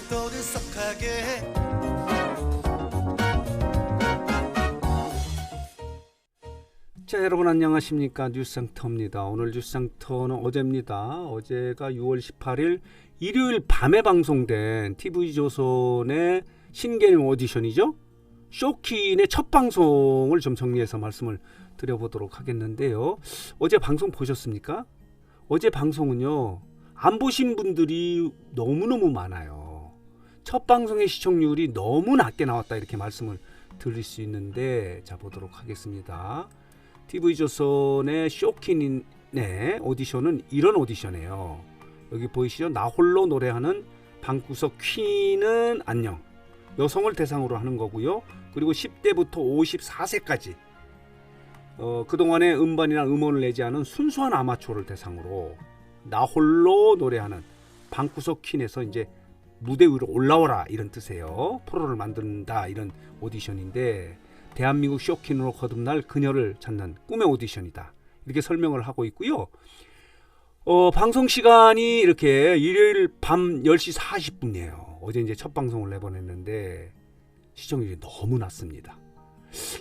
떠들썩하게. 자, 여러분 안녕하십니까? 뉴스센터입니다. 오늘 뉴스센터는 어제입니다. 어제가 6월 18일 일요일 밤에 방송된 TV조선의 신개념 오디션이죠. 쇼킨의 첫 방송을 좀 정리해서 말씀을 드려보도록 하겠는데요. 어제 방송 보셨습니까? 어제 방송은요, 안 보신 분들이 너무너무 많아요. 첫 방송의 시청률이 너무 낮게 나왔다, 이렇게 말씀을 드릴 수 있는데, 자, 보도록 하겠습니다. TV조선의 쇼킨의 오디션은 이런 오디션이에요. 여기 보이시죠? 나 홀로 노래하는 방구석 퀸은 안녕. 여성을 대상으로 하는 거고요. 그리고 10대부터 54세까지 그동안에 음반이나 음원을 내지 않은 순수한 아마추어를 대상으로 나 홀로 노래하는 방구석 퀸에서 이제 무대 위로 올라와라, 이런 뜻이에요. 프로를 만든다, 이런 오디션인데, 대한민국 쇼킨으로 거듭날 그녀를 찾는 꿈의 오디션이다, 이렇게 설명을 하고 있고요. 방송 시간이 이렇게 일요일 밤 10시 40분이에요. 어제 이제 첫 방송을 내보냈는데 시청률이 너무 낮습니다.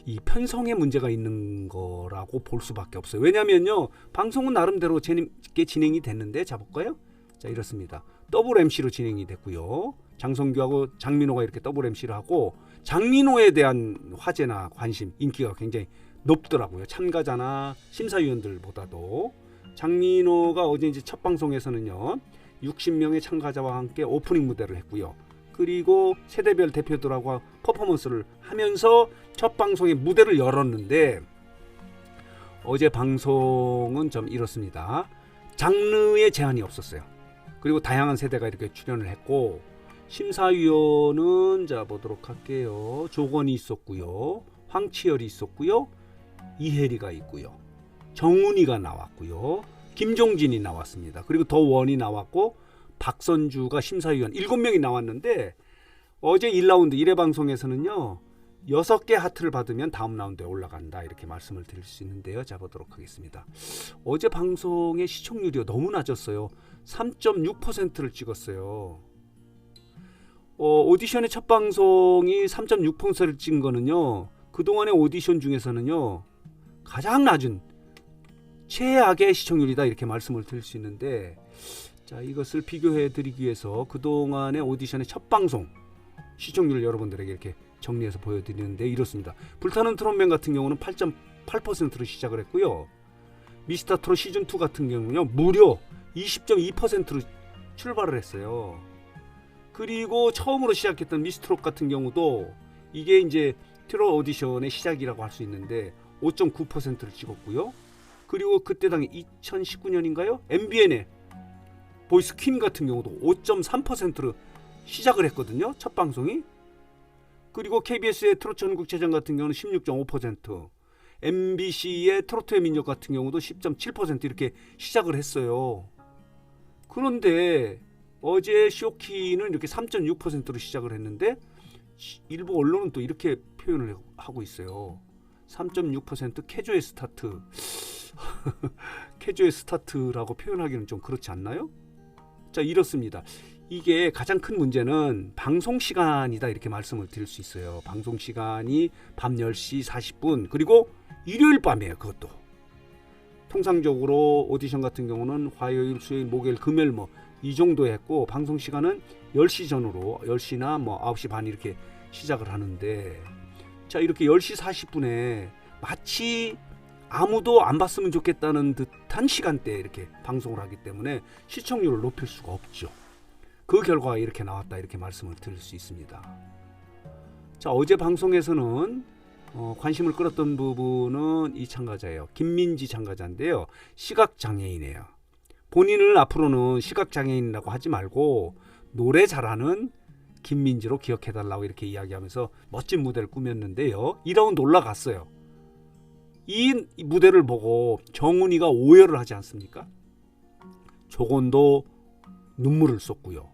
이 편성에 문제가 있는 거라고 볼 수밖에 없어요. 왜냐면요, 방송은 나름대로 재밌게 진행이 됐는데, 자 볼까요? 자, 이렇습니다. 더블 MC로 진행이 됐고요. 장성규하고 장민호가 이렇게 더블 MC를 하고, 장민호에 대한 화제나 관심, 인기가 굉장히 높더라고요. 참가자나 심사위원들보다도. 장민호가 어제 이제 첫 방송에서는요, 60명의 참가자와 함께 오프닝 무대를 했고요. 그리고 세대별 대표들하고 퍼포먼스를 하면서 첫 방송의 무대를 열었는데, 어제 방송은 좀 이렇습니다. 장르에 제한이 없었어요. 그리고 다양한 세대가 이렇게 출연을 했고, 심사위원은 자 보도록 할게요. 조건이 있었고요, 황치열이 있었고요, 이혜리가 있고요, 정훈이가 나왔고요, 김종진이 나왔습니다. 그리고 더원이 나왔고, 박선주가 심사위원 7명이 나왔는데, 어제 1라운드 1회 방송에서는요, 6개 하트를 받으면 다음 라운드에 올라간다, 이렇게 말씀을 드릴 수 있는데요. 자 보도록 하겠습니다. 어제 방송의 시청률이 너무 낮았어요. 3.6%를 찍었어요. 오디션의 첫 방송이 3.6%를 찍은 거는요, 그동안의 오디션 중에서는요, 가장 낮은 최악의 시청률이다, 이렇게 말씀을 드릴 수 있는데, 자, 이것을 비교해 드리기 위해서 그동안의 오디션의 첫 방송 시청률을 여러분들에게 이렇게 정리해서 보여드리는데, 이렇습니다. 불타는 트롯맨 같은 경우는 8.8%로 시작을 했고요. 미스터트롯 시즌2 같은 경우는요, 무려 20.2%로 출발을 했어요. 그리고 처음으로 시작했던 미스트롯 같은 경우도 이게 이제 트롯 오디션의 시작이라고 할 수 있는데 5.9%를 찍었고요. 그리고 그때 당시 2019년인가요? MBN의 보이스 퀸 같은 경우도 5.3%로 시작을 했거든요, 첫 방송이. 그리고 KBS의 트롯 전국체전 같은 경우는 16.5%, MBC의 트로트의 민족 같은 경우도 10.7% 이렇게 시작을 했어요. 그런데 어제 쇼키는 이렇게 3.6%로 시작을 했는데, 일부 언론은 또 이렇게 표현을 하고 있어요. 3.6% 캐주얼 스타트. 캐주얼 스타트라고 표현하기는 좀 그렇지 않나요? 자, 이렇습니다. 이게 가장 큰 문제는 방송 시간이다, 이렇게 말씀을 드릴 수 있어요. 방송 시간이 밤 10시 40분, 그리고 일요일 밤이에요. 그것도 통상적으로 오디션 같은 경우는 화요일, 수요일, 목요일, 금요일 이 정도 했고, 방송 시간은 10시 전후로 10시나 9시 반 이렇게 시작을 하는데, 자, 이렇게 10시 40분에 마치 아무도 안 봤으면 좋겠다는 듯한 시간대에 이렇게 방송을 하기 때문에 시청률을 높일 수가 없죠. 그 결과가 이렇게 나왔다, 이렇게 말씀을 드릴 수 있습니다. 자, 어제 방송에서는 관심을 끌었던 부분은 이 참가자예요. 김민지 참가자인데요. 시각장애인이에요. 본인을 앞으로는 시각장애인이라고 하지 말고 노래 잘하는 김민지로 기억해달라고 이렇게 이야기하면서 멋진 무대를 꾸몄는데요. 2라운드 올라갔어요. 이 무대를 보고 정훈이가 오열을 하지 않습니까? 조건도 눈물을 쏟고요.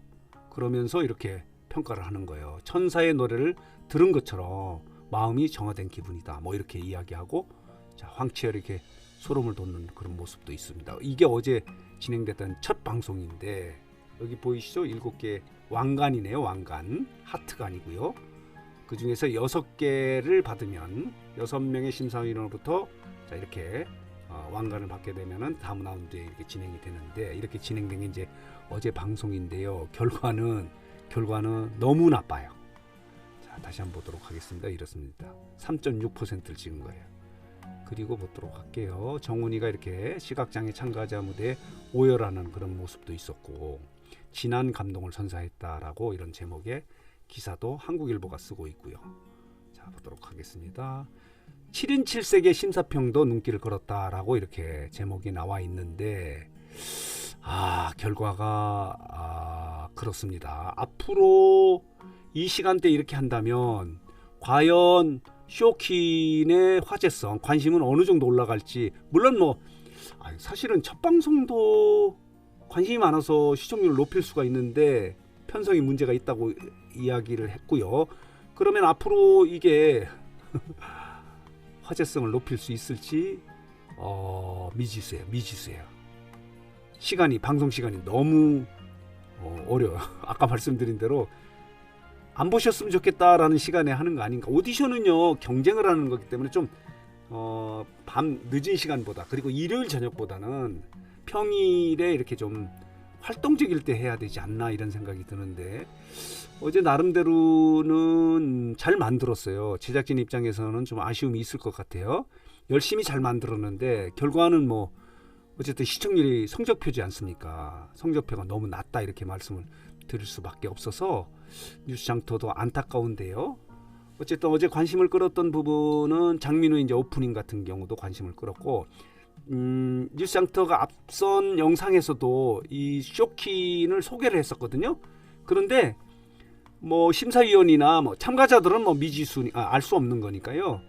그러면서 이렇게 평가를 하는 거예요. 천사의 노래를 들은 것처럼 마음이 정화된 기분이다, 이렇게 이야기하고, 자, 황치열이 이렇게 소름을 돋는 그런 모습도 있습니다. 이게 어제 진행됐던 첫 방송인데, 여기 보이시죠? 7개 왕관이네요. 왕관. 하트가 아니고요. 그 중에서 6개를 받으면 6명의 심사위원으로부터 자 이렇게 왕관을 받게 되면은 다음 라운드에 이렇게 진행이 되는데 이렇게 진행된 게 이제 어제 방송인데요. 결과는 너무 나빠요. 자 다시 한번 보도록 하겠습니다. 이렇습니다. 3.6%를 찍은 거예요. 그리고 보도록 할게요. 정훈이가 이렇게 시각장애 참가자 무대에 오열하는 그런 모습도 있었고 진한 감동을 선사했다라고 이런 제목의 기사도 한국일보가 쓰고 있고요. 자 보도록 하겠습니다. 7인 7색의 심사평도 눈길을 끌었다라고 이렇게 제목이 나와 있는데 결과가 그렇습니다. 앞으로 이 시간대 이렇게 한다면 과연 쇼킨의 화제성, 관심은 어느 정도 올라갈지 물론 사실은 첫 방송도 관심이 많아서 시청률을 높일 수가 있는데 편성이 문제가 있다고 이야기를 했고요. 그러면 앞으로 이게 화제성을 높일 수 있을지 미지수예요. 방송 시간이 너무 어려워요. 아까 말씀드린 대로 안 보셨으면 좋겠다라는 시간에 하는 거 아닌가. 오디션은요 경쟁을 하는 거기 때문에 좀 밤 늦은 시간보다 그리고 일요일 저녁보다는 평일에 이렇게 좀 활동적일 때 해야 되지 않나 이런 생각이 드는데 어제 나름대로는 잘 만들었어요. 제작진 입장에서는 좀 아쉬움이 있을 것 같아요. 열심히 잘 만들었는데 결과는 어쨌든 시청률이 성적표지 않습니까? 성적표가 너무 낮다 이렇게 말씀을 드릴 수밖에 없어서 뉴스장터도 안타까운데요. 어쨌든 어제 관심을 끌었던 부분은 장민호 이제 오프닝 같은 경우도 관심을 끌었고 뉴스장터가 앞선 영상에서도 이 쇼킨을 소개를 했었거든요. 그런데 심사위원이나 참가자들은 미지수 알 수 없는 거니까요.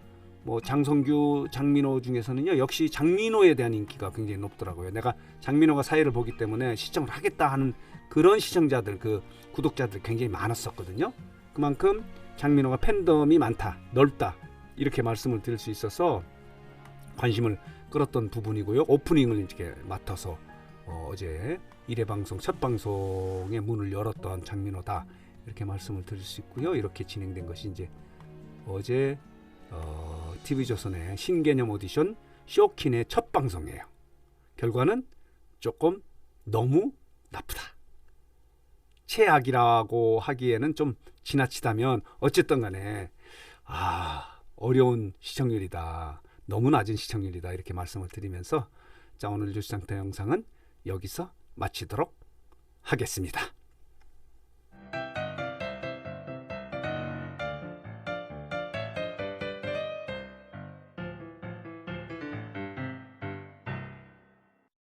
장성규, 장민호 중에서는요 역시 장민호에 대한 인기가 굉장히 높더라고요. 내가 장민호가 사회를 보기 때문에 시청을 하겠다 하는 그런 시청자들, 그 구독자들 굉장히 많았었거든요. 그만큼 장민호가 팬덤이 많다, 넓다 이렇게 말씀을 드릴 수 있어서 관심을 끌었던 부분이고요. 오프닝을 이렇게 맡아서 어제 1회 방송 첫 방송의 문을 열었던 장민호다 이렇게 말씀을 드릴 수 있고요. 이렇게 진행된 것이 이제 어제 TV조선의 신개념 오디션 쇼킨의 첫 방송이에요. 결과는 조금 너무 나쁘다. 최악이라고 하기에는 좀 지나치다면 어쨌든 간에 어려운 시청률이다. 너무 낮은 시청률이다. 이렇게 말씀을 드리면서 자 오늘 뉴스장터 영상은 여기서 마치도록 하겠습니다.